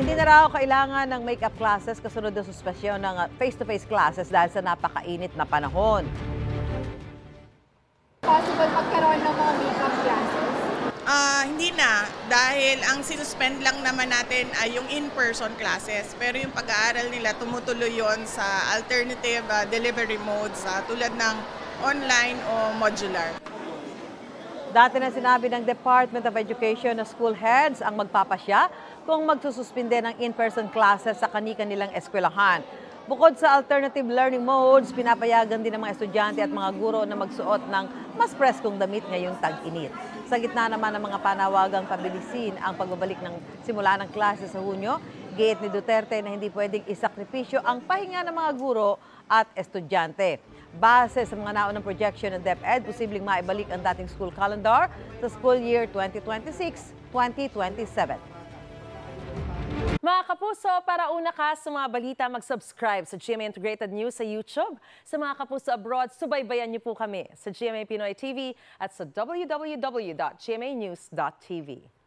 Hindi na raw kailangan ng make-up classes kasunod ng suspensyon ng face-to-face classes dahil sa napakainit na panahon. Possible magkaroon ng mga make-up classes? Hindi na, dahil ang sinuspend lang naman natin ay yung in-person classes. Pero yung pag-aaral nila tumutuloy yon sa alternative delivery modes tulad ng online o modular. Dati na sinabi ng Department of Education na school heads ang magpapasya kung magsususpinde ng in-person classes sa kani-kanilang eskwelahan. Bukod sa alternative learning modes, pinapayagan din ng mga estudyante at mga guro na magsuot ng mas preskong damit ngayong tag-init. Sa gitna naman ng mga panawagang pabilisin ang pagbabalik ng simula ng klase sa Hunyo, giit ni Duterte na hindi pwedeng isakripisyo ang pahinga ng mga guro at estudyante. Base sa mga naunang projection ng DepEd, posibleng maibalik ang dating school calendar sa school year 2026-2027. Mga kapuso, para una ka sa mga balita, mag-subscribe sa GMA Integrated News sa YouTube. Sa mga kapuso abroad, subaybayan niyo po kami sa GMA Pinoy TV at sa www.gmanews.tv.